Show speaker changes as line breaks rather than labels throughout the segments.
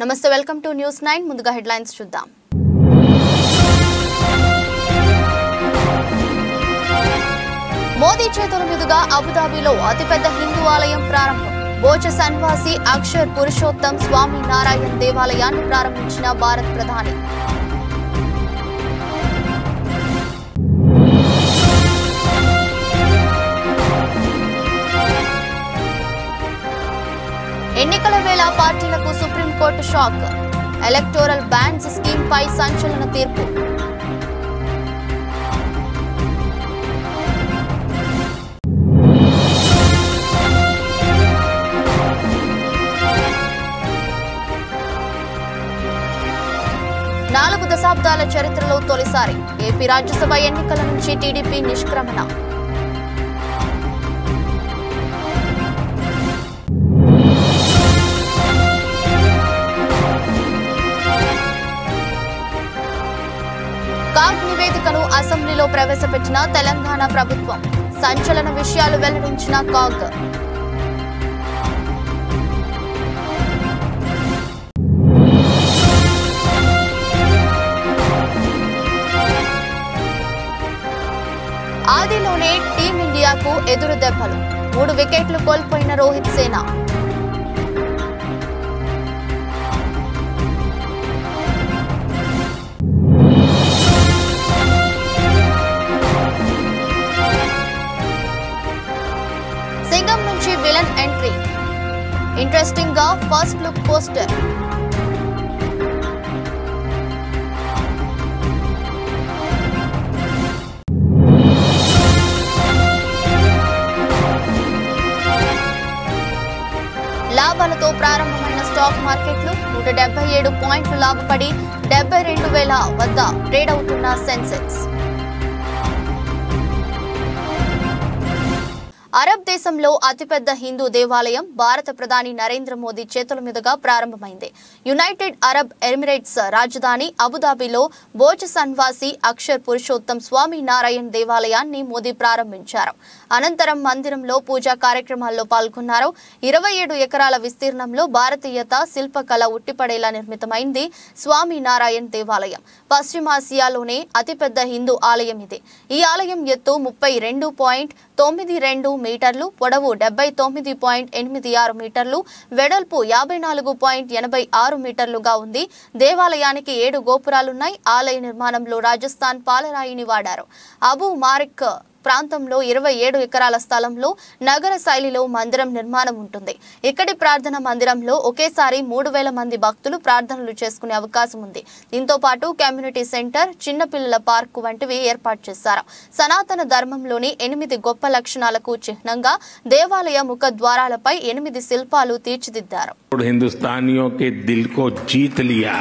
నమస్తే welcome to news 9 ముందుగా headlines చూద్దాం. మోదీ చేతుల మీదుగా అబుదాబిలో అతిపెద్ద హిందూ ఆలయం ప్రారంభం. భోజ సన్వాసి అక్షర్ పురుషోత్తం స్వామి నారాయణ్ దేవాలయాన్ని ప్రారంభించిన భారత ప్రధాని. ఎన్నికల వేళ పార్టీలకు supreme court shock. Electoral bonds scheme పై సంచలన తీర్పు. నాలుగు దశాబ్దాల చరిత్రలో తొలిసారి ఏపీ రాజ్యసభ ఎన్నికల నుంచి టీడీపీ నిష్క్రమణ. కాగ్ నివేదికను అసెంబ్లీలో ప్రవేశపెట్టిన తెలంగాణ ప్రభుత్వం. సంచలన విషయాలు వెల్లడించిన కాగ్. ఆదిలోనే టీమిండియాకు ఎదురు దెబ్బలు. 3 వికెట్లు కోల్పోయిన రోహిత్ సేన. సింగం నుంచి విలన్ ఎంట్రీ. ఇంట్రెస్టింగ్ గా ఫస్ట్ లుక్ పోస్టర్. లాభాలతో ప్రారంభమైన స్టాక్ మార్కెట్లు 177 పాయింట్లు లాభపడి 72,000 వద్ద ట్రేడ్ అవుతున్న సెన్సెక్స్. అరబ్ దేశంలో అతిపెద్ద హిందూ దేవాలయం భారత ప్రధాని నరేంద్ర మోదీ చేతుల మీదుగా ప్రారంభమైంది. యునైటెడ్ అరబ్ ఎమిరేట్స్ రాజధాని అబుదాబిలో భోజ సన్వాసి అక్షర్ పురుషోత్తం స్వామి నారాయణ్ దేవాలయాన్ని మోదీ ప్రారంభించారు. అనంతరం మందిరంలో పూజా కార్యక్రమాల్లో పాల్గొన్నారు. 27 ఎకరాల విస్తీర్ణంలో భారతీయత శిల్పకళ ఉట్టిపడేలా నిర్మితమైంది స్వామి నారాయణ్ దేవాలయం. పశ్చిమాసియాలోనే అతిపెద్ద హిందూ ఆలయం ఇది. ఈ ఆలయం ఎత్తు 32.92 మీటర్లు, పొడవు 79.86 మీటర్లు, వెడల్పు 54.86 మీటర్లుగా ఉంది. దేవాలయానికి 7 గోపురాలున్నాయి. ఆలయ నిర్మాణంలో రాజస్థాన్ పాలరాయిని వాడారు. అబు మారిక్ ప్రాంతంలో 27 ఎకరాల స్థలంలో నగర శైలిలో మందిరం నిర్మాణం ఉంటుంది. ఇక్కడి ప్రార్థన మందిరంలో ఒకేసారి 3,000 మంది భక్తులు ప్రార్థనలు చేసుకునే అవకాశం ఉంది. దీంతో పాటు కమ్యూనిటీ సెంటర్, చిన్నపిల్లల పార్కు వంటివి ఏర్పాటు చేశారు. సనాతన ధర్మంలోని 8 గొప్ప లక్షణాలకు చిహ్నంగా దేవాలయ ముఖ ద్వారాలపై 8 శిల్పాలు తీర్చిదిద్దారు.
హిందుస్థానియోं के दिल को जीत लिया.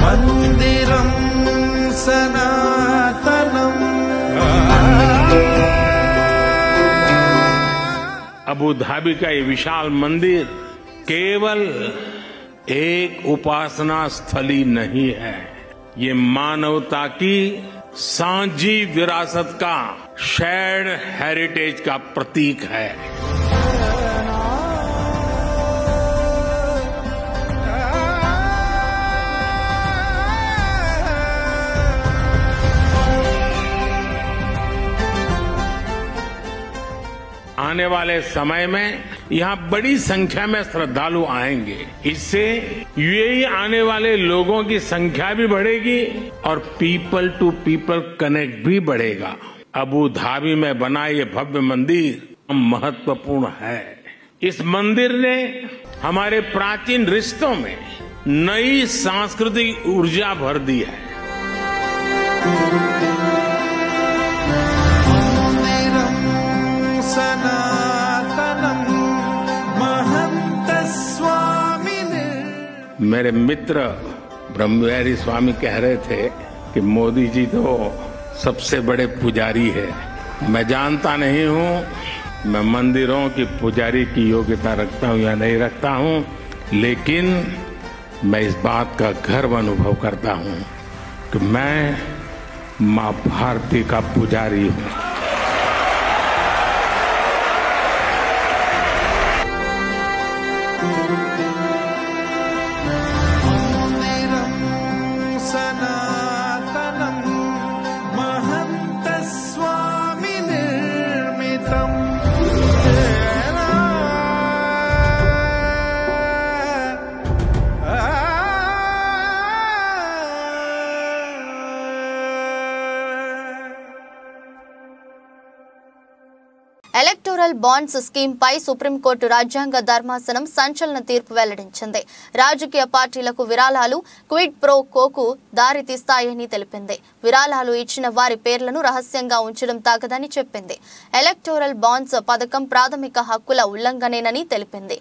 मंदिरम सनातनम.
अबू धाबी का ये विशाल मंदिर केवल एक उपासना स्थली नहीं है, ये मानवता की सांझी विरासत का शेयर्ड हेरिटेज का प्रतीक है. आने वाले समय में यहाँ बड़ी संख्या में श्रद्धालु आएंगे. इससे यूएई आने वाले लोगों की संख्या भी बढ़ेगी और पीपल टू पीपल कनेक्ट भी बढ़ेगा. अबू धाबी में बना ये भव्य मंदिर महत्वपूर्ण है. इस मंदिर ने हमारे प्राचीन रिश्तों में नई सांस्कृतिक ऊर्जा भर दी है. मेरे मित्र ब्रह्मविहारी स्वामी कह रहे थे कि मोदी जी तो सबसे बड़े पुजारी है. मैं जानता नहीं हूं मैं मंदिरों की पुजारी की योग्यता रखता हूं या नहीं रखता हूं, लेकिन मैं इस बात का गर्व अनुभव करता हूं कि मैं मां भारती का पुजारी हूं.
ఎలక్టోరల్ బాండ్స్ స్కీమ్ పై సుప్రీంకోర్టు రాజ్యాంగ ధర్మాసనం సంచలన తీర్పు వెల్లడించింది. రాజకీయ పార్టీలకు విరాళాలు క్విడ్ ప్రో కోకు దారి తీస్తాయని తెలిపింది. విరాళాలు ఇచ్చిన వారి పేర్లను రహస్యంగా ఉంచడం తగదని చెప్పింది. ఎలక్టోరల్ బాండ్స్ పథకం ప్రాథమిక హక్కుల ఉల్లంఘనేనని తెలిపింది.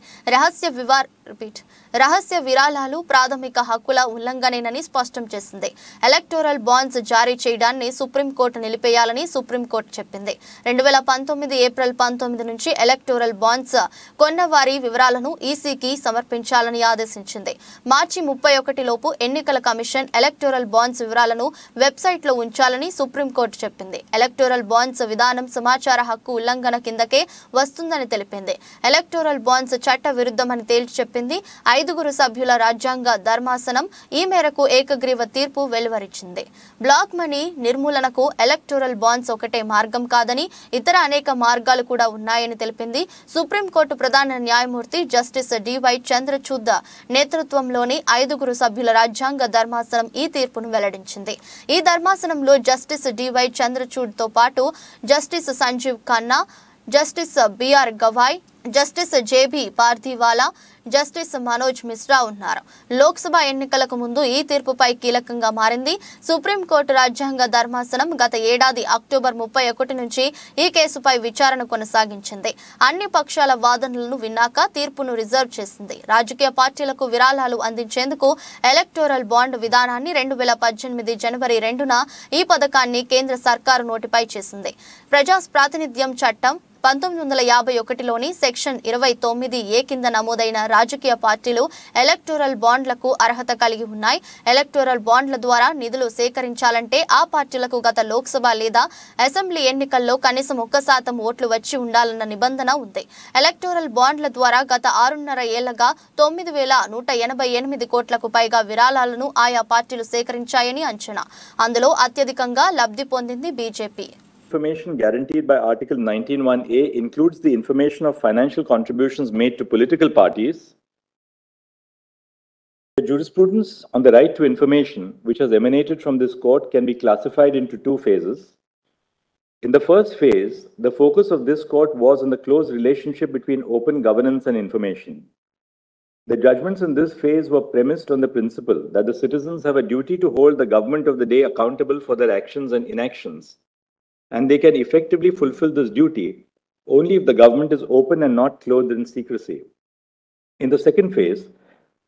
రహస్య విరాళాలు ప్రాథమిక హక్కుల ఉల్లంఘనేనని స్పష్టం చేసింది. ఎలక్టోరల్ బాండ్స్ జారీ చేయడాన్ని సుప్రీంకోర్టు నిలిపేయాలని సుప్రీంకోర్టు చెప్పింది. 2019 ఏప్రిల్ 19 నుంచి ఎలక్టోరల్ బాండ్స్ కొన్నవారి వివరాలను ఈసీకి సమర్పించాలని ఆదేశించింది. మార్చి 31 లోపు ఎన్నికల కమిషన్ ఎలక్టోరల్ బాండ్స్ వివరాలను వెబ్సైట్లో ఉంచాలని సుప్రీంకోర్టు చెప్పింది. ఎలక్టోరల్ బాండ్స్ విధానం సమాచార హక్కు ఉల్లంఘన కిందకే వస్తుందని తెలిపింది. ఎలక్టోరల్ బాండ్స్ చట్ట విరుద్ధమని తేల్చి చెప్పింది. 5 సభ్యుల రాజ్యాంగ ధర్మాసనం ఈ మేరకు ఏకగ్రీవ తీర్పు వెలువరించింది. బ్లాక్ మనీ నిర్మూలనకు ఎలక్టోరల్ బాండ్స్ ఒకటే మార్గం కాదని ఇతర అనేక మార్గాలు కూడా ఉన్నాయని తెలిపింది. సుప్రీంకోర్టు ప్రధాన న్యాయమూర్తి జస్టిస్ డివై చంద్రచూడ్ నేతృత్వంలోని 5 సభ్యుల రాజ్యాంగ ధర్మాసనం ఈ తీర్పును వెల్లడించింది. ఈ ధర్మాసనంలో జస్టిస్ డివై చంద్రచూడ్ తో పాటు justice Sanjiv Khanna, justice BR Gavai, justice JB Pardiwala, justice Manoj Mishra ఉన్నారు. లోక్సభ ఎన్నికలకు ముందు ఈ తీర్పుపై కీలకంగా మారింది. సుప్రీంకోర్టు రాజ్యాంగ ధర్మాసనం గత ఏడాది అక్టోబర్ 31 నుంచి ఈ కేసుపై విచారణ కొనసాగించింది. అన్ని పక్షాల వాదనలను విన్నాక తీర్పును రిజర్వ్ చేసింది. రాజకీయ పార్టీలకు విరాళాలు అందించేందుకు ఎలక్టోరల్ బాండ్ విధానాన్ని 2018 జనవరి 2న ఈ పథకాన్ని కేంద్ర సర్కారు నోటిఫై చేసింది. ప్రజా ప్రాతినిధ్యం చట్టం 1951లోని సెక్షన్ 29A కింద నమోదైన రాజకీయ పార్టీలు ఎలక్టోరల్ బాండ్లకు అర్హత కలిగి ఉన్నాయి. ఎలక్టోరల్ బాండ్ల ద్వారా నిధులు సేకరించాలంటే ఆ పార్టీలకు గత లోక్సభ లేదా అసెంబ్లీ ఎన్నికల్లో కనీసం 1% ఓట్లు వచ్చి ఉండాలన్న నిబంధన ఉంది. ఎలక్టోరల్ బాండ్ల ద్వారా గత 6.5 ఏళ్లుగా 9,188 కోట్లకు పైగా విరాళాలను ఆయా పార్టీలు సేకరించాయని అంచనా. అందులో అత్యధికంగా లబ్ధి పొందింది BJP.
Information guaranteed by Article 19(1)A includes the information of financial contributions made to political parties. The jurisprudence on the right to information, which has emanated from this court, can be classified into 2 phases. In the first phase, the focus of this court was on the close relationship between open governance and information. The judgments in this phase were premised on the principle that the citizens have a duty to hold the government of the day accountable for their actions and inactions, and they can effectively fulfill this duty only if the government is open and not clothed in secrecy. In the second phase,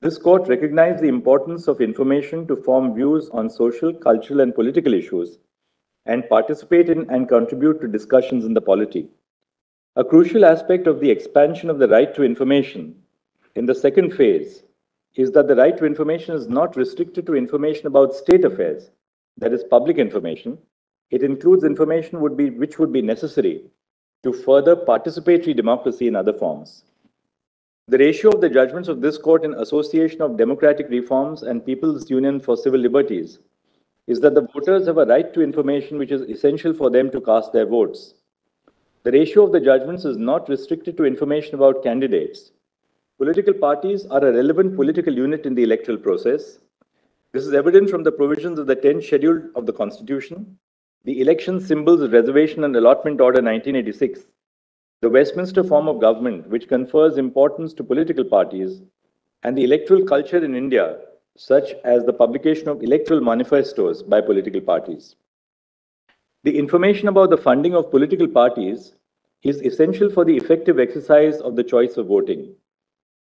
this court recognized the importance of information to form views on social, cultural, and political issues and participate in and contribute to discussions in the polity. A crucial aspect of the expansion of the right to information in the second phase is that the right to information is not restricted to information about state affairs, that is public information. It includes information which would be necessary to further participatory democracy in other forms. The ratio of the judgments of this court in Association of Democratic Reforms and People's Union for Civil Liberties is that the voters have a right to information which is essential for them to cast their votes. The ratio of the judgments is not restricted to information about candidates. Political parties are a relevant political unit in the electoral process. This is evident from the provisions of the 10th schedule of the Constitution, the Election Symbols Reservation and Allotment Order 1986, the Westminster form of government which confers importance to political parties, and the electoral culture in India, such as the publication of electoral manifestos by political parties. The information about the funding of political parties is essential for the effective exercise of the choice of voting.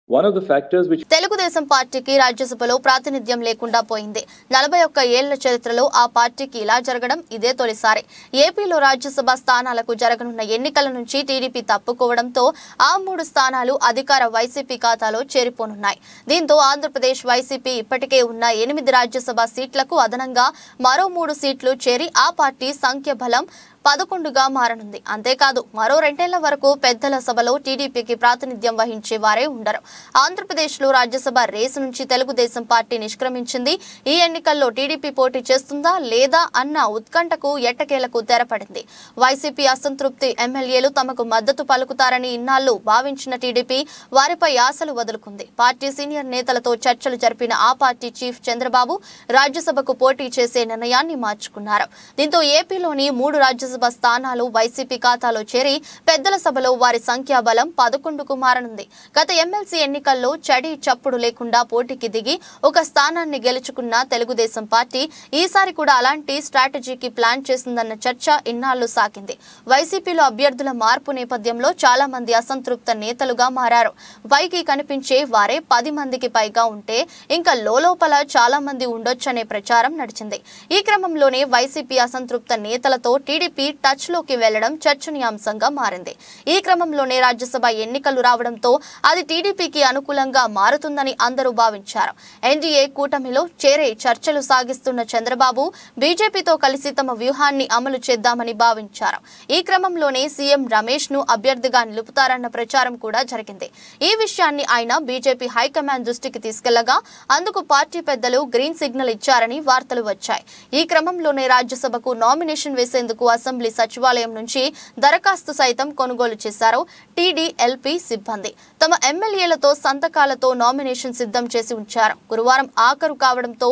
One of the factors which
Telugu Desam పార్టీకి రాజ్యసభలో ప్రాతినిధ్యం లేకుండా పోయింది. 41 ఏళ్ల చరిత్రలో ఆ పార్టీకి ఇలా జరగడం ఇదే తొలిసారి. ఏపీలో రాజ్యసభ స్థానాలకు జరగనున్న ఎన్నికల నుంచి టీడీపీ తప్పుకోవడంతో ఆ 3 స్థానాలు అధికార వైసీపీ ఖాతాలో చేరిపోనున్నాయి. దీంతో ఆంధ్రప్రదేశ్ వైసీపీ ఇప్పటికే ఉన్న 8 రాజ్యసభ సీట్లకు అదనంగా మరో 3 సీట్లు చేరి ఆ పార్టీ సంఖ్య బలం 11గా మారనుంది. అంతేకాదు మరో 2 ఏళ్ల వరకు పెద్దల సభలో టీడీపీకి ప్రాతినిధ్యం వహించే వారే ఉండరు. ఆంధ్రప్రదేశ్లో రాజ్యసభ రేసు నుంచి తెలుగుదేశం పార్టీ నిష్క్రమించింది. ఈ ఎన్నికల్లో టీడీపీ పోటీ చేస్తుందా లేదా అన్న ఉత్కంఠకు ఎట్టకేలకు తెరపడింది. వైసీపీ అసంతృప్తి ఎమ్మెల్యేలు తమకు మద్దతు పలుకుతారని ఇన్నాళ్లు భావించిన టీడీపీ వారిపై ఆశలు వదులుకుంది. పార్టీ సీనియర్ నేతలతో చర్చలు జరిపిన ఆ పార్టీ చీఫ్ చంద్రబాబు రాజ్యసభకు పోటీ చేసే నిర్ణయాన్ని మార్చుకున్నారు. దీంతో ఏపీలోని 3 రాజ్యసభ రాజ్యసభ స్థానాలు వైసీపీ ఖాతాలో చేరి పెద్దల సభలో వారి సంఖ్యాబలం 11కు మారనుంది. గత ఎమ్మెల్సీ ఎన్నికల్లో చడి చప్పుడు లేకుండా పోటీకి దిగి ఒక స్థానాన్ని గెలుచుకున్న తెలుగుదేశం పార్టీ ఈసారి కూడా అలాంటి స్ట్రాటజీకి ప్లాన్ చేసిందన్న చర్చ ఇన్నాళ్లు సాగింది. వైసీపీలో అభ్యర్థుల మార్పు నేపథ్యంలో చాలా మంది అసంతృప్త నేతలుగా మారారు. పైకి కనిపించే వారే 10 మందికి పైగా ఉంటే ఇంకా లోపల చాలా మంది ఉండొచ్చనే ప్రచారం నడిచింది. ఈ క్రమంలోనే వైసీపీ అసంతృప్త నేతలతో టీడీపీ టచ్ లోకి వెళ్లడం చర్చనీయాంశంగా మారింది. ఈ క్రమంలోనే రాజ్యసభ ఎన్నికలు రావడంతో అది టీడీపీకి అనుకూలంగా మారుతుందని అందరూ భావించారు. ఎన్డీఏ కూటమిలో చేరే చర్చలు సాగిస్తున్న చంద్రబాబు బీజేపీతో కలిసి తమ వ్యూహాన్ని అమలు చేద్దామని భావించారు. ఈ క్రమంలోనే సీఎం రమేష్ ను అభ్యర్థిగా నిలుపుతారన్న ప్రచారం కూడా జరిగింది. ఈ విషయాన్ని ఆయన బీజేపీ హైకమాండ్ దృష్టికి తీసుకెళ్లగా అందుకు పార్టీ పెద్దలు గ్రీన్ సిగ్నల్ ఇచ్చారని వార్తలు వచ్చాయి. ఈ క్రమంలోనే రాజ్యసభకు నామినేషన్ వేసేందుకు అసెంబ్లీ సచివాలయం నుంచి దరఖాస్తు సైతం కొనుగోలు చేశారు టీడీఎల్పీ సిబ్బంది. తమ ఎమ్మెల్యేలతో సంతకాలతో నామినేషన్ సిద్ధం చేసి ఉంచారు. గురువారం ఆఖరు కావడంతో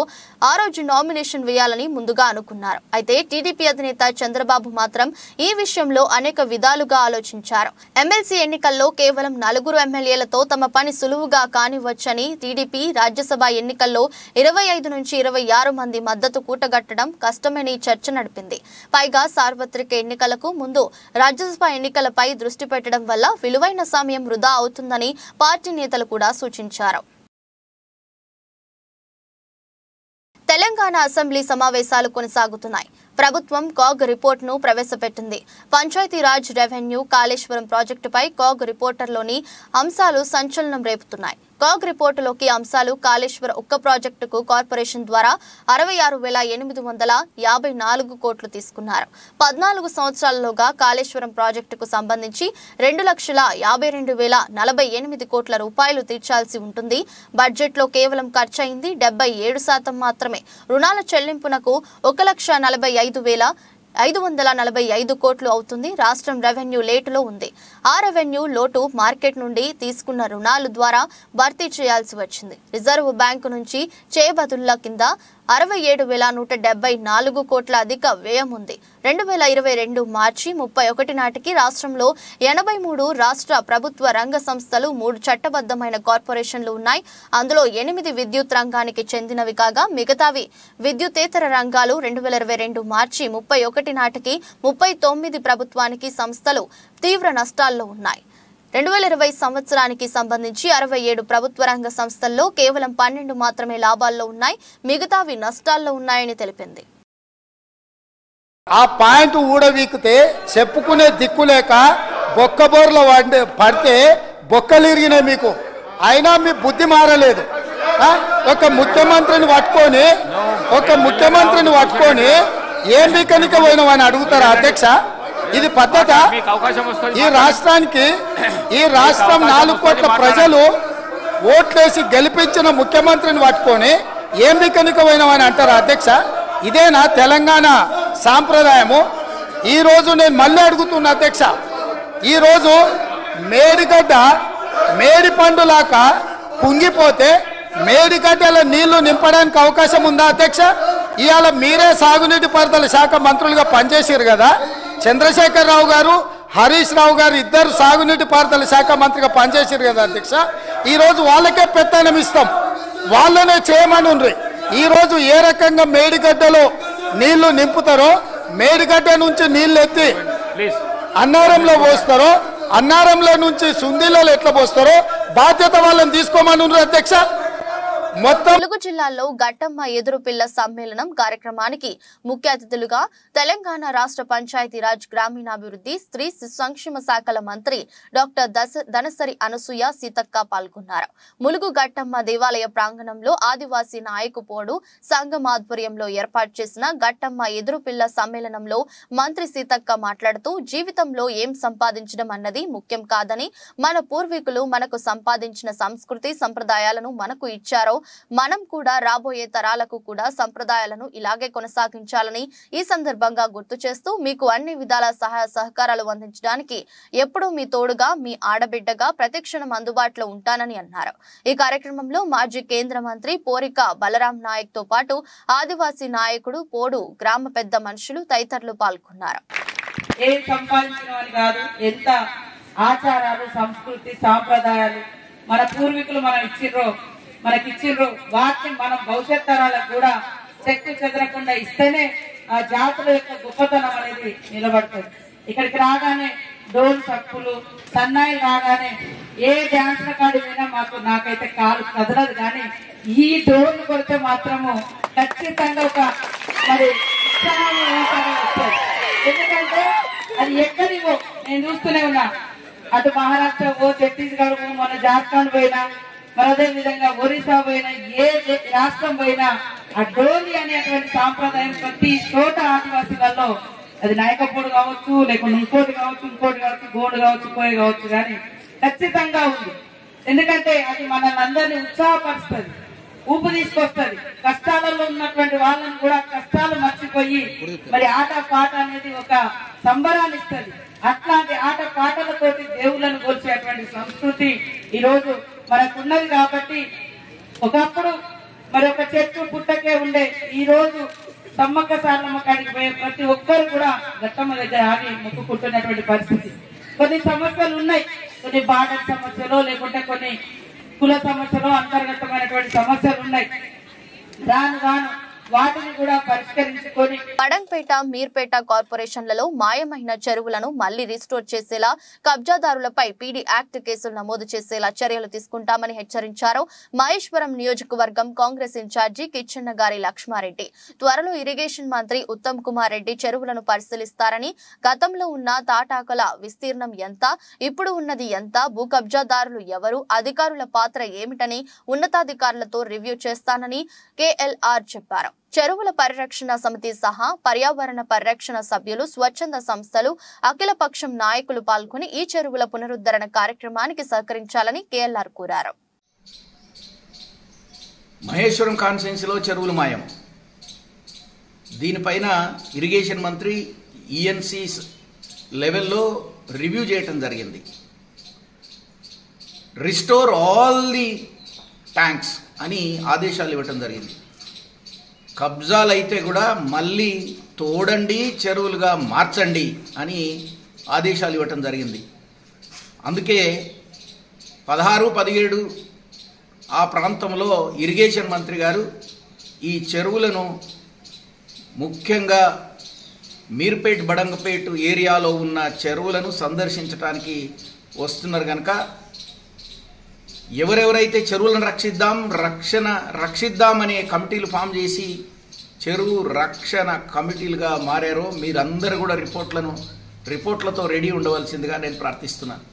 ఆ రోజు నామినేషన్ వేయాలని ముందుగా అనుకున్నారు. అయితే టీడీపీ అధినేత చంద్రబాబు మాత్రం ఈ విషయంలో అనేక విధాలుగా ఆలోచించారు. ఎమ్మెల్సీ ఎన్నికల్లో కేవలం 4 ఎమ్మెల్యేలతో తమ పని సులువుగా కానివచ్చని టీడీపీ రాజ్యసభ ఎన్నికల్లో 25 నుంచి 26 మంది మద్దతు కూటగట్టడం కష్టమని చర్చ నడిపింది. పైగా సార్వత్రిక ఎన్నికలకు ముందు రాజ్యసభ ఎన్నికలపై దృష్టి పెట్టడం వల్ల విలువైన సమయం వృధా అవుతుందని పార్టీ నేతలు కూడా సూచించారు. తెలంగాణ అసెంబ్లీ సమావేశాలు కొనసాగుతున్నాయి. ప్రభుత్వం కాగ్ రిపోర్టును ప్రవేశపెట్టింది. పంచాయతీరాజ్, రెవెన్యూ, కాళేశ్వరం ప్రాజెక్టుపై కాగ్ రిపోర్టర్లోని అంశాలు సంచలనం రేపుతున్నాయి. కాగ్ రిపోర్టులోకి అంశాలు కాళేశ్వర ఒక్క ప్రాజెక్టుకు కార్పొరేషన్ ద్వారా 66,854 కోట్లు తీసుకున్నారు. 14 సంవత్సరాలలోగా కాళేశ్వరం ప్రాజెక్టుకు సంబంధించి 2,52,048 కోట్ల రూపాయలు తీర్చాల్సి ఉంటుంది. బడ్జెట్లో కేవలం ఖర్చయింది 77% మాత్రమే. రుణాల చెల్లింపునకు 1,45,545 కోట్లు అవుతుంది. రాష్ట్రం రెవెన్యూ లేటులో ఉంది. ఆ రెవెన్యూ లోటు మార్కెట్ నుండి తీసుకున్న రుణాల ద్వారా భర్తీ చేయాల్సి వచ్చింది. రిజర్వ్ బ్యాంకు నుంచి చేయబదుళ్ల కింద 67,174 కోట్ల అధిక వ్యయం ఉంది. 2022 మార్చి 31 నాటికి రాష్ట్రంలో 83 రాష్ట్ర ప్రభుత్వ రంగ సంస్థలు, 3 చట్టబద్ధమైన కార్పొరేషన్లు ఉన్నాయి. అందులో 8 విద్యుత్ రంగానికి చెందినవి కాగా మిగతావి విద్యుతేతర రంగాలు. 2022 మార్చి 31 నాటికి 39 ప్రభుత్వానికి సంస్థలు తీవ్ర నష్టాల్లో ఉన్నాయి. 2020 సంవత్సరానికి సంబంధించి 67 ప్రభుత్వ రంగ సంస్థల్లో కేవలం 12 మాత్రమే లాభాల్లో ఉన్నాయి. మిగతావి నష్టాల్లో ఉన్నాయని తెలిపింది.
ఆ పాయింట్ ఊడవీకితే చెప్పుకునే దిక్కులేక బొక్కబోర్ల పడితే బొక్కలిరిగినాయి మీకు. అయినా మీ బుద్ధి మారలేదు. ఒక ముఖ్యమంత్రిని పట్టుకొని ఏం మీకనిక పోయినవని అడుగుతారా అధ్యక్ష? ఇది పద్ధత? ఈ రాష్ట్రం 4 కోట్ల ప్రజలు ఓట్లేసి గెలిపించిన ముఖ్యమంత్రిని పట్టుకొని ఏం మీకనికమైనవని అంటారా అధ్యక్ష? ఇదేనా తెలంగాణ సాంప్రదాయము? ఈరోజు నేను మళ్ళీ అడుగుతున్నా అధ్యక్ష, ఈరోజు మేడిగడ్డ మేడి పండులాక కుంగిపోతే మేడిగడ్డల నీళ్లు నింపడానికి అవకాశం ఉందా అధ్యక్ష? ఇవాళ మీరే సాగునీటి పారుదల శాఖ మంత్రులుగా పనిచేసారు కదా. చంద్రశేఖర్ రావు గారు, హరీష్ రావు గారు ఇద్దరు సాగునీటి పారుదల శాఖ మంత్రిగా పనిచేసారు కదా అధ్యక్ష. ఈరోజు వాళ్ళకే పెత్తనం ఇస్తాం, వాళ్ళనే చేయమని ఉండ్రి. ఈరోజు ఏ రకంగా మేడిగడ్డలో నీళ్లు నింపుతారో, మేడిగడ్డ నుంచి నీళ్లు ఎత్తి అన్నారంలో పోస్తారో, అన్నారంలో నుంచి సుందీలలో ఎట్లా పోస్తారో బాధ్యత వాళ్ళని తీసుకోమని ఉండ్రి అధ్యక్ష.
ములుగు జిల్లాలో గట్టమ్మ ఎదురుపిల్ల సమ్మేళనం కార్యక్రమానికి ముఖ్య అతిథులుగా తెలంగాణ రాష్ట్ర పంచాయతీరాజ్, గ్రామీణాభివృద్ధి, స్త్రీ శిశు సంక్షేమ శాఖల మంత్రి డాక్టర్ ధనసరి అనసూయ సీతక్క పాల్గొన్నారు. ములుగు గట్టమ్మ దేవాలయ ప్రాంగణంలో ఆదివాసీ నాయకుపోడు సంఘం ఆధ్వర్యంలో ఏర్పాటు చేసిన గట్టమ్మ ఎదురుపిల్ల సమ్మేళనంలో మంత్రి సీతక్క మాట్లాడుతూ, జీవితంలో ఏం సంపాదించడం అన్నది ముఖ్యం కాదని, మన పూర్వీకులు మనకు సంపాదించిన సంస్కృతి సంప్రదాయాలను మనకు ఇచ్చారో మనం కూడా రాబోయే తరాలకు కూడా సంప్రదాయాలను ఇలాగే కొనసాగించాలని ఈ సందర్భంగా గుర్తు చేస్తూ, మీకు అన్ని విధాల సహాయ సహకారాలు అందించడానికి ఎప్పుడూ మీ తోడుగా, మీ ఆడబిడ్డగా ప్రతిక్షణం అందుబాటులో ఉంటానని అన్నారు. ఈ కార్యక్రమంలో మాజీ కేంద్ర మంత్రి పోరిక బలరాం నాయక్ తో పాటు ఆదివాసీ నాయకుడు, పోడు గ్రామ పెద్ద మనుషులు తదితరులు పాల్గొన్నారు.
ఏం సంపాదించడం అని కాదు, ఎంత ఆచారాలు, సంస్కృతి, సాంప్రదాయాలు మన పూర్వీకులు మనకిచ్చిర్రో వాటిని మనం భవిష్యత్ తరాలకు కూడా చెక్కు చెదరకుండా ఇస్తేనే ఆ జాతుల యొక్క గొప్పతనం అనేది నిలబడుతుంది. ఇక్కడికి రాగానే డోలు సప్పులు సన్నాయిలు రాగానే ఏ డాన్స్ కాడి పోయినా నాకైతే కాలు కదలదు, కానీ ఈ డోలు కొడితే మాత్రము ఖచ్చితంగా ఒక మరి ఉత్సాహం వస్తుంది. ఎందుకంటే అది ఎక్కడివో నేను చూస్తూనే ఉన్నా, అటు మహారాష్ట్ర పో, ఛత్తీస్గఢ్ పో, మన జార్ఖండ్ పోయినా, మరి అదే విధంగా ఒరిస్సా పోయినా, ఏ రాష్ట్రం పోయినా ఆ డోలి అనేటువంటి సాంప్రదాయం ప్రతి చోట ఆదివాసీలలో అది నాయకపోడు కావచ్చు, లేకుంటే ఇంకోటి కావచ్చు, గోండు కావచ్చు, కోయ కావచ్చు, కానీ ఖచ్చితంగా ఉంది. ఎందుకంటే అది మనల్ని అందరినీ ఉత్సాహపరుస్తుంది, ఊపు తీసుకొస్తుంది. కష్టాలలో ఉన్నటువంటి వాళ్ళని కూడా కష్టాలు మర్చిపోయి మరి ఆట పాట అనేది ఒక సంబరాన్ని ఇస్తుంది. అట్లాంటి ఆట పాటలతోటి దేవుళ్ళను కొలిచేటువంటి సంస్కృతి ఈ రోజు మనకున్నది. కాబట్టి ఒకప్పుడు మరి ఒక చెట్టు పుట్టకే ఉండే, ఈ రోజు సమ్మక్క సారలమ్మ కాడికి పోయే ప్రతి ఒక్కరు కూడా గట్టమ్మ దగ్గర ఆగి మొక్కుకుంటున్నటువంటి పరిస్థితి. కొన్ని సమస్యలు ఉన్నాయి, కొన్ని బార్డర్ సమస్యలు, లేకుంటే కొన్ని కుల సమస్యలు, అంతర్గతమైనటువంటి సమస్యలు ఉన్నాయి. రాను వాటిని కూడా పరిష్కరించుకొని
పడంపేట, మీర్పేట కార్పొరేషన్లలో మాయమైన చెరువులను మళ్లీ రిస్టోర్ చేసేలా, కబ్జాదారులపై పీడీ యాక్ట్ కేసులు నమోదు చేసేలా చర్యలు తీసుకుంటామని హెచ్చరించారు మహేశ్వరం నియోజకవర్గం కాంగ్రెస్ ఇన్ఛార్జి కిచ్చన్నగారి లక్ష్మారెడ్డి. త్వరలో ఇరిగేషన్ మంత్రి ఉత్తమ్ కుమార్ రెడ్డి చెరువులను పరిశీలిస్తారని, గతంలో ఉన్న తాటాకల విస్తీర్ణం ఎంత, ఇప్పుడు ఉన్నది ఎంత, భూ కబ్జాదారులు ఎవరు, అధికారుల పాత్ర ఏమిటని ఉన్నతాధికారులతో రివ్యూ చేస్తానని కేఎల్ఆర్ చెప్పారు. చెరువుల పరిరక్షణ సమితి సహా పర్యావరణ పరిరక్షణ సభ్యులు, స్వచ్ఛంద సంస్థలు, అఖిలపక్షం నాయకులు పాల్గొని ఈ చెరువుల పునరుద్ధరణ కార్యక్రమానికి సహకరించాలని కేఎల్ఆర్ కోరారు.
మహేశ్వరం కాన్స్టిట్యున్సీలో చెరువులు మాయం. దీనిపైన ఇరిగేషన్ మంత్రి ఈఎన్సీ లెవెల్లో రివ్యూ చేయటం జరిగింది. రిస్టోర్ ఆల్ ది ట్యాంక్స్ అని ఆదేశాలు ఇవ్వటం జరిగింది. కబ్జాలు అయితే కూడా మళ్ళీ తోడండి, చెరువులుగా మార్చండి అని ఆదేశాలు ఇవ్వటం జరిగింది. అందుకే 16, 17 ఆ ప్రాంతంలో ఇరిగేషన్ మంత్రి గారు ఈ చెరువులను ముఖ్యంగా మీర్పేట్, బడంగపేట్ ఏరియాలో ఉన్న చెరువులను సందర్శించడానికి వస్తున్నారు కనుక ఎవరెవరైతే చెరువులను రక్షిద్దామనే కమిటీలు ఫామ్ చేసి చెరువు రక్షణ కమిటీలుగా మారారో మీరందరూ కూడా రిపోర్ట్లతో రెడీ ఉండవలసిందిగా నేను ప్రార్థిస్తున్నాను.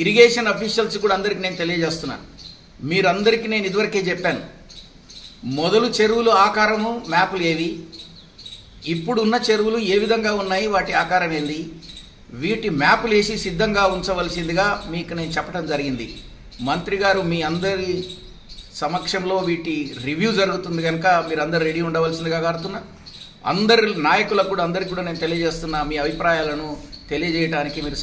ఇరిగేషన్ అఫీషియల్స్ కూడా అందరికీ నేను తెలియజేస్తున్నాను. మీరందరికీ నేను ఇదివరకే చెప్పాను, మొదలు చెరువులు ఆకారము మ్యాపులు ఏవి, ఇప్పుడున్న చెరువులు ఏ విధంగా ఉన్నాయి, వాటి ఆకారం ఏంది, వీటి మ్యాపులు వేసి సిద్ధంగా ఉంచవలసిందిగా మీకు నేను చెప్పడం జరిగింది. మంత్రి గారు మీ అందరి సమక్షంలో వీటి రివ్యూ జరుగుతుంది కనుక మీరందరూ రెడీ ఉండవలసిందిగా కోరుతున్నా. అందరి నాయకులకు కూడా అందరికీ కూడా నేను తెలియజేస్తున్నా, మీ అభిప్రాయాలను తెలియజేయడానికి మీరు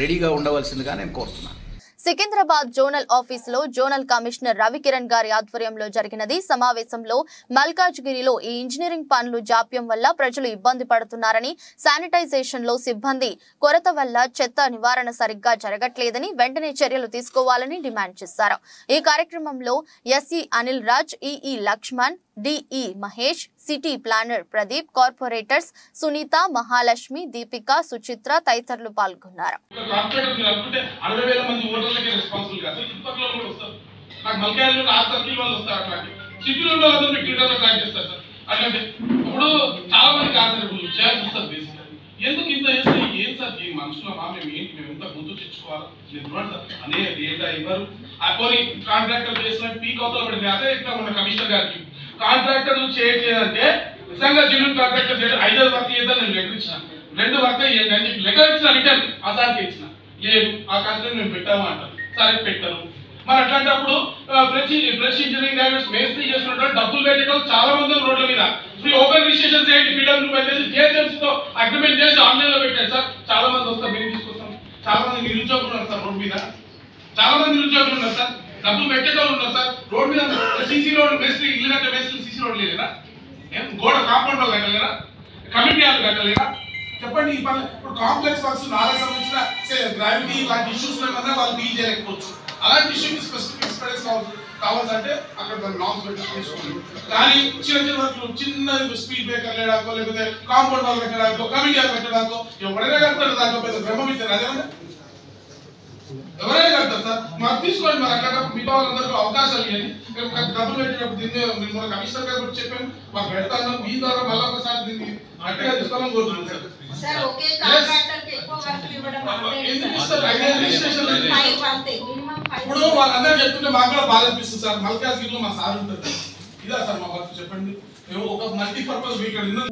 రెడీగా ఉండవలసిందిగా నేను కోరుతున్నాను.
సికింద్రాబాద్ జోనల్ ఆఫీసులో జోనల్ కమిషనర్ రవికిరణ్ గారి ఆధ్వర్యంలో జరిగినది. సమావేశంలో మల్కాజ్గిరిలో ఈ ఇంజనీరింగ్ పనులు జాప్యం వల్ల ప్రజలు ఇబ్బంది పడుతున్నారని, శానిటైజేషన్ లో సిబ్బంది కొరత వల్ల చెత్త నివారణ సరిగ్గా జరగట్లేదని, వెంటనే చర్యలు తీసుకోవాలని డిమాండ్ చేశారు. ఈ కార్యక్రమంలో SE Anil Raj, EE Lakshman, DE Mahesh, city planner Pradeep, corporators Sunitha, Mahalakshmi, Deepika, Suchitra తదితరులు పాల్గొన్నారు.
ఎందుకు ఇంత చేస్తే ఏం సార్ ఈ మనుషులమా మేము ఏంటి మేము ఎంత గుర్తు తెచ్చుకోవాలి సార్ అనే డేటా ఇవ్వరు. పోనీ కాంట్రాక్టర్ చేసిన పీక్ అవతల పడింది. అదే ఇక్కడ ఉన్న కమిషనర్ గారికి కాంట్రాక్టర్లు చేయట్లేదంటే నిజంగా జెన్యూన్ కాంట్రాక్టర్ చేయడం 5 వర్క్ చేద్దాం నేను లెక్క ఇచ్చిన 2 వర్క్ చేయండి లెక్క ఇచ్చిన రిటర్న్ అసార్కి ఇచ్చిన లేదు ఆ కాంట్రాక్ట్ మేము పెట్టాము అంటారు. సరే పెట్టరు. మరి అట్లాంటప్పుడు ఫ్రెష్ ఇంజనీరింగ్ గ్రాడ్యుయేట్స్ మేస్త్రీ చేస్తున్నట్టు డబ్బులు పెట్టేటప్పుడు చాలా మంది రోడ్ల మీద ఫ్రీ ఓపెన్ రిజిస్ట్రేషన్ చేయండి, పీడబ్ల్యూ పెట్టేసి జిహెచ్ఎంసీతో అగ్రిమెంట్ చేసి ఆన్లైన్ లో పెట్టారు సార్. చాలా మంది వస్తారు, మేము తీసుకొస్తాం. చాలా మంది నిరుద్యోగులు ఉన్నారు సార్ రోడ్ మీద, చాలా మంది నిరుద్యోగులు ఉన్నారు సార్, డబ్బులు పెట్టేటోళ్ళు ఉన్నారు సార్. రోడ్ మీద సీసీ రోడ్ మేస్త్రీ ఇల్లు కట్టే మేస్త్రీ సీసీ రోడ్ లేదా, గోడ కాంపౌండ్ వాళ్ళు కట్టలేరా, కమిటీ వాళ్ళు కట్టలేరా, చెప్పండి. ఇప్పుడు కాంప్లెక్స్ వర్క్స్ నాలుగు సంబంధించిన గ్రావిటీ ఇలాంటి ఇష్యూస్ ఏమన్నా వాళ్ళు డీల్ చేయలేకపోవచ్చు. అలాంటి ఇష్యూకి స్పెసిఫిక్ ఎక్స్పీరియన్స్ కావాల్సింటే అక్కడ నామ్స్ పెట్టి తీసుకోండి. కానీ చిన్న చిన్న వర్క్లు చిన్న స్పీడ్ బ్రేకర్ లేడాకో లేకపోతే కాంపౌండ్ వాళ్ళు పెట్టడాకో కమిటీ పెట్టడాకో ఎవరైనా కడతారు. దాంట్లో పెద్ద బ్రహ్మమిత్తారు. అదేమన్నా ఎవరైనా కడతారు సార్. మాకు తీసుకోండి. మరి అక్కడ మిగతా వాళ్ళందరికీ అవకాశాలు ఇవ్వండి. డబ్బులు పెట్టేటప్పుడు దీన్ని మన కమిషనర్ గారు కూడా చెప్పాను. మాకు పెడతాను. మీ ద్వారా మళ్ళీ ఒకసారి దీన్ని గట్టిగా తీసుకోవాలని కోరుతున్నాను సార్. ఇప్పుడు వాళ్ళందరూ చెప్తుంటే మాకు కూడా బాధ అనిపిస్తుంది సార్. మల్కాజ్గిరిలో మా సార్ ఉంటారు. ఇదా సార్ మా వర్క్ చెప్పండి.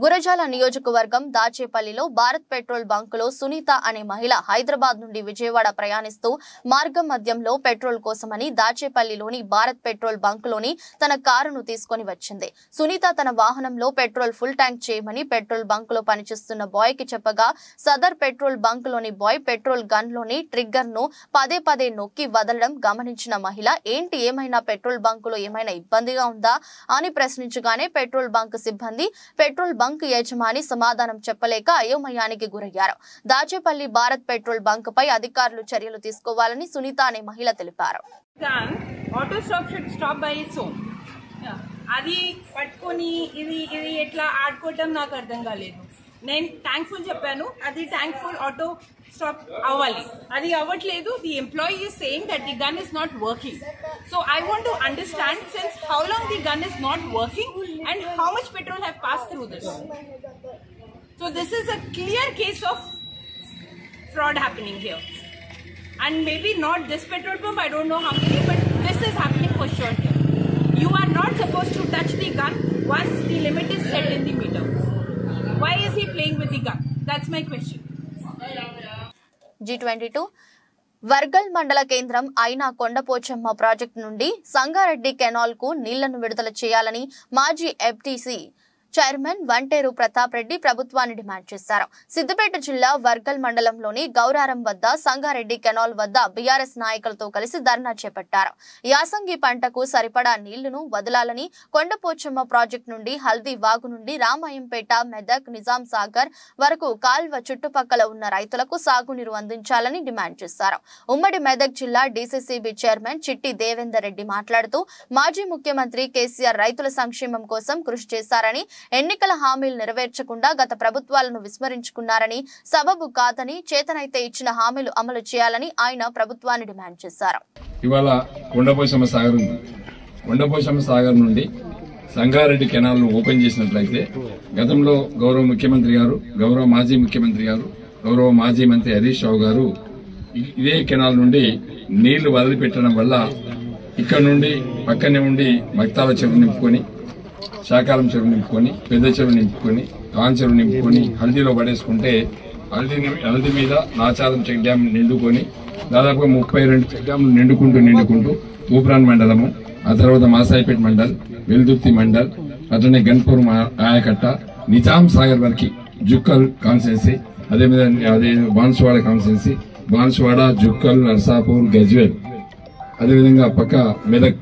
గురజాల నియోజకవర్గం దాచేపల్లిలో భారత్ పెట్రోల్ బంకులో సునీత అనే మహిళ హైదరాబాద్ నుండి విజయవాడ ప్రయాణిస్తూ మార్గం మధ్యంలో పెట్రోల్ కోసమని దాచేపల్లిలోని భారత్ పెట్రోల్ బంకులోని తన కారును తీసుకుని వచ్చింది. సునీత తన వాహనంలో పెట్రోల్ ఫుల్ ట్యాంక్ చేయమని పెట్రోల్ బంకులో పనిచేస్తున్న బాయ్ కి చెప్పగా సదర్ పెట్రోల్ బంకులోని బాయ్ పెట్రోల్ గన్ లోని ట్రిగ్గర్ ను పదే పదే నొక్కి వదలడం గమనించిన మహిళ ఏంటి ఏమైనా పెట్రోల్ బంకులో ఏమైనా ఇబ్బందిగా ఉందా అని ప్రశ్నించగానే పెట్రోల్ బంక్ సిబ్బంది పెట్రోల్ బంక్ యజమాని సమాధానం చెప్పలేక అయోమయానికి గురయ్యారు. దాచేపల్లి భారత్ పెట్రోల్ బంక్ పై అధికారులు చర్యలు తీసుకోవాలని సునీత అనే మహిళ తెలిపారు.
అది పట్టుకొని ఇది ఎట్లా ఆడుకోవటం నాకు అర్థం కాలేదు. నేను థ్యాంక్ఫుల్ చెప్పాను. అది థ్యాంక్ఫుల్ ఆటో స్టాప్ అవ్వాలి. అది అవ్వట్లేదు. The employee is saying that the gun is not working. So I want to understand since how long the gun is not working and how much petrol have passed through this. So this is a clear case of fraud happening here. And maybe not this petrol pump, I don't know how many, but this is happening for sure here. You are not supposed to touch the gun once the limit is set in the meter. Why is he playing with the gun? That's my question.
G22 Wargal మండల కేంద్రం అయిన Kondapochamma project నుండి Sangareddy canal కు నీళ్లను విడుదల చేయాలని మాజీ FTC chairman Vanteru Pratap Reddy ప్రభుత్వాన్ని డిమాండ్ చేశారు. సిద్దిపేట జిల్లా వర్గల్ మండలంలోని గౌరారం వద్ద సంగారెడ్డి కెనాల్ వద్ద బీఆర్ఎస్ నాయకులతో కలిసి ధర్నా చేపట్టారు. యాసంగి పంటకు సరిపడా నీళ్లను వదలాలని, కొండపోచమ్మ ప్రాజెక్టు నుండి హల్దీ వాగు నుండి రామాయంపేట, మెదక్, నిజాం సాగర్ వరకు కాల్వ చుట్టుపక్కల ఉన్న రైతులకు సాగునీరు అందించాలని డిమాండ్ చేశారు. ఉమ్మడి మెదక్ జిల్లా డీసీసీబీ చైర్మన్ చిట్టి దేవేందర్ రెడ్డి మాట్లాడుతూ మాజీ ముఖ్యమంత్రి కేసీఆర్ రైతుల సంక్షేమం కోసం కృషి చేశారని, ఎన్నికల హామీలు నెరవేర్చకుండా గత ప్రభుత్వాలను విస్మరించుకున్నారని, సబబు కాదని చేతనైతే ఇచ్చిన హామీలు అమలు చేయాలని ఆయన ప్రభుత్వాన్ని డిమాండ్ చేశారు.
ఇవాళ కొండపోచమ్మ సాగర్ ఉంది. కొండపోచమ్మ సాగర్ నుండి సంగారెడ్డి కెనాల్ ను ఓపెన్ చేసినట్లయితే గతంలో గౌరవ ముఖ్యమంత్రి గారు, గౌరవ మాజీ ముఖ్యమంత్రి గారు, గౌరవ మాజీ మంత్రి హరీష్ రావు గారు ఇదే కెనాల్ నుండి నీళ్లు వదిలిపెట్టడం వల్ల ఇక్కడ నుండి పక్కనే ఉండి మక్తాల చెరువు నింపుకొని, శాకాలం చెరువు నింపుకొని, పెద్ద చెరువు నింపుకొని, కాన్ చెరువు నింపుకొని హల్దీలో పడేసుకుంటే హల్దీ మీద నాచారం చెక్ డ్యాం నిండుకొని దాదాపు 32 చెక్ డ్యాములు నిండుకుంటూ తూప్రాన్ మండలము, ఆ తర్వాత మాసాయిపేట మండల్, వెల్దుర్తి మండల్, అట్లనే గన్పూర్ ఆయకట్ట, నిజాం సాగర్ వరకు జుక్కల్ కాన్స్టిట్యున్సీ, అదేవిధంగా బాన్సువాడ కాన్స్టిట్యున్సీ, బాన్సువాడ, జుక్కల్, నర్సాపూర్, గజ్వేల్, అదేవిధంగా పక్క మెదక్.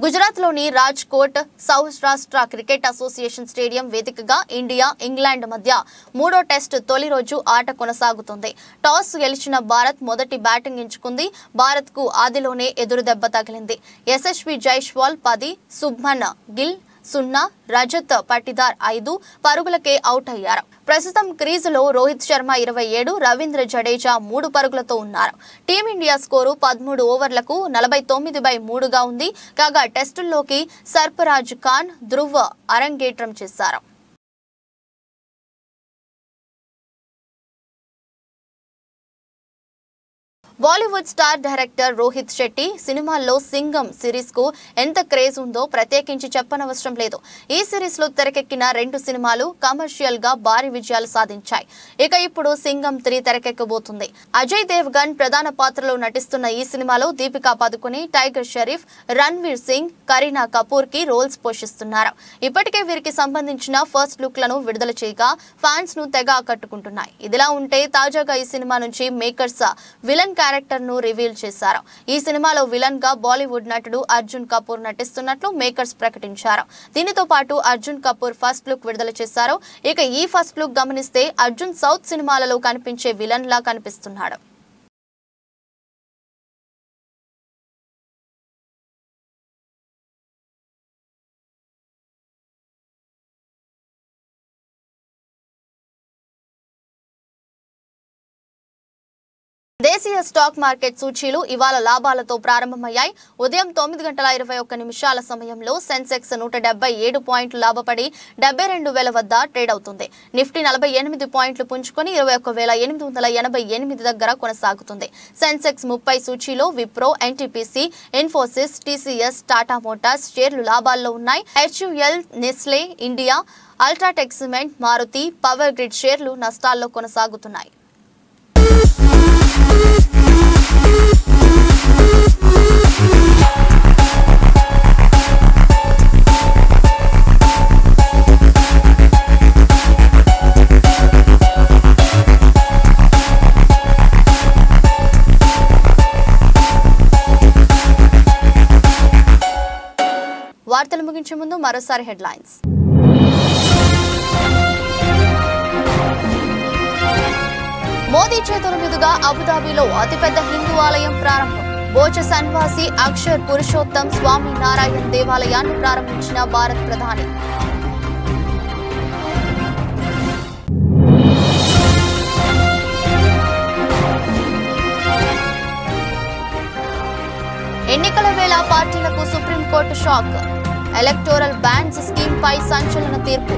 గుజరాత్ లోని Rajkot Saurashtra cricket association stadium వేదికగా ఇండియా, ఇంగ్లాండ్ మధ్య 3వ టెస్ట్ తొలి రోజు ఆట కొనసాగుతుంది. టాస్ గెలిచిన భారత్ మొదటి బ్యాటింగ్ ఎంచుకుంది. భారత్ కు ఆదిలోనే ఎదురుదెబ్బ తగిలింది. యశస్వి జైస్వాల్ 10, శుభ్మన్ గిల్ 0, రజత్ పటిదార్ 5 పరుగులకే అవుట్ అయ్యారు. ప్రస్తుతం క్రీజులో రోహిత్ శర్మ 27, రవీంద్ర జడేజా 3 పరుగులతో ఉన్నారు. టీమిండియా స్కోరు 13 ఓవర్లకు 49/3గా ఉంది. కాగా టెస్టుల్లోకి సర్ఫరాజ్ ఖాన్, ధ్రువ్ అరంగేట్రం చేశారు. బాలీవుడ్ స్టార్ డైరెక్టర్ రోహిత్ శెట్టి సినిమాల్లో సింగం సిరీస్ కు ఎంత క్రేజ్ ఉందో ప్రత్యేకించి చెప్పనవసరం లేదు. ఈ సిరీస్ లో తెరకెక్కిన 2 సినిమాలు కమర్షియల్ గా భారీ విజయాలు సాధించాయి. ఇక ఇప్పుడు సింగం 3 తెరకెక్కబోతుంది. అజయ్ దేవ్గన్ ప్రధాన పాత్రలో నటిస్తున్న ఈ సినిమాలో దీపికా పదుకుని, టైగర్ షరీఫ్, రణ్వీర్ సింగ్, కరీనా కపూర్ కి రోల్స్ పోషిస్తున్నారు. ఇప్పటికే వీరికి సంబంధించిన ఫస్ట్ లుక్ లను విడుదల చేయగా ఫ్యాన్స్ ను తెగ ఆకట్టుకుంటున్నాయి. ఇదిలా ఉంటే తాజాగా ఈ సినిమా నుంచి మేకర్స్ విలన్ క్యారెక్టర్ ను రివీల్ చేశారు. ఈ సినిమాలో విలన్ గా బాలీవుడ్ నటుడు అర్జున్ కపూర్ నటిస్తున్నట్లు మేకర్స్ ప్రకటించారు. దీనితో పాటు అర్జున్ కపూర్ ఫస్ట్ లుక్ విడుదల చేశారు. ఇక ఈ ఫస్ట్ లుక్ గమనిస్తే అర్జున్ సౌత్ సినిమాలలో కనిపించే విలన్ లా కనిపిస్తున్నాడు. దేశీయ స్టాక్ మార్కెట్ సూచీలు ఇవాళ లాభాలతో ప్రారంభమయ్యాయి. ఉదయం 9:21 సమయంలో సెన్సెక్స్ 177 పాయింట్లు లాభపడి 72,000 వద్ద ట్రేడ్ అవుతుంది. నిఫ్టీ 48 పాయింట్లు పుంజుకొని 21,888 దగ్గర కొనసాగుతుంది. సెన్సెక్స్ 30 సూచీలో Wipro, NTPC, Infosys, TCS, Tata Motors షేర్లు లాభాల్లో ఉన్నాయి. HUL, Nestle India, UltraTech cement, Maruti, power grid షేర్లు నష్టాల్లో కొనసాగుతున్నాయి. వార్తలు ముగించే ముందు మరోసారి హెడ్లైన్స్. మోదీ చేతుల మీదుగా అబుదాబిలో అతిపెద్ద హిందూ ఆలయం ప్రారంభం. బోచ సన్వాసి అక్షర్ పురుషోత్తం స్వామి నారాయణ్ దేవాలయాన్ని ప్రారంభించిన భారత్ ప్రధాని. ఎన్నికల వేళ పార్టీలకు supreme court shock. Electoral bonds scheme పై సంచలన తీర్పు.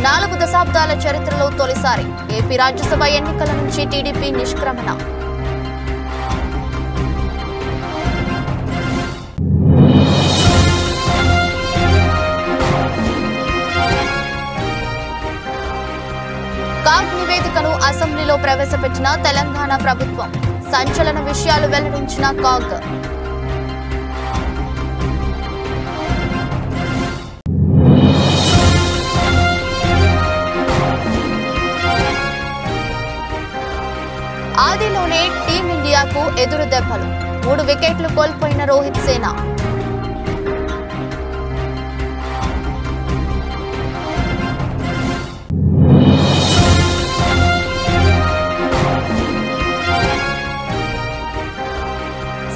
నాలుగు దశాబ్దాల చరిత్రలో తొలిసారి ఏపీ రాజ్యసభ ఎన్నికల నుంచి టీడీపీ నిష్క్రమణ. కాగ్ నివేదికను అసెంబ్లీలో ప్రవేశపెట్టిన తెలంగాణ ప్రభుత్వం. సంచలన విషయాలు వెల్లడించిన కాగ్. ఆదిలోనే టీమిండియాకు ఎదురు దెబ్బలు. 3 వికెట్లు కోల్పోయిన రోహిత్ సేన.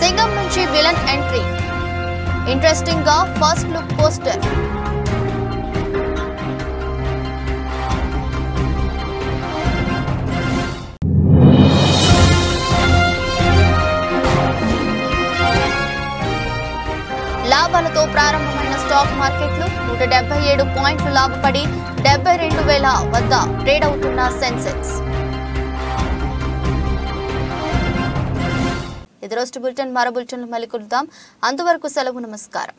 సింగం నుంచి విలన్ ఎంట్రీ. ఇంట్రెస్టింగ్ గా ఫస్ట్ లుక్ పోస్టర్. లాభాలతో ప్రారంభమైన స్టాక్ మార్కెట్లు 177 పాయింట్లు లాభపడి 72,000 వద్ద ట్రేడ్ అవుతున్న సెన్సెక్స్. ఇది రోజు బులెటిన్. మరో బులెటిన్లో మళ్ళీ కలుద్దాం. అంతవరకు సెలవు. నమస్కారం.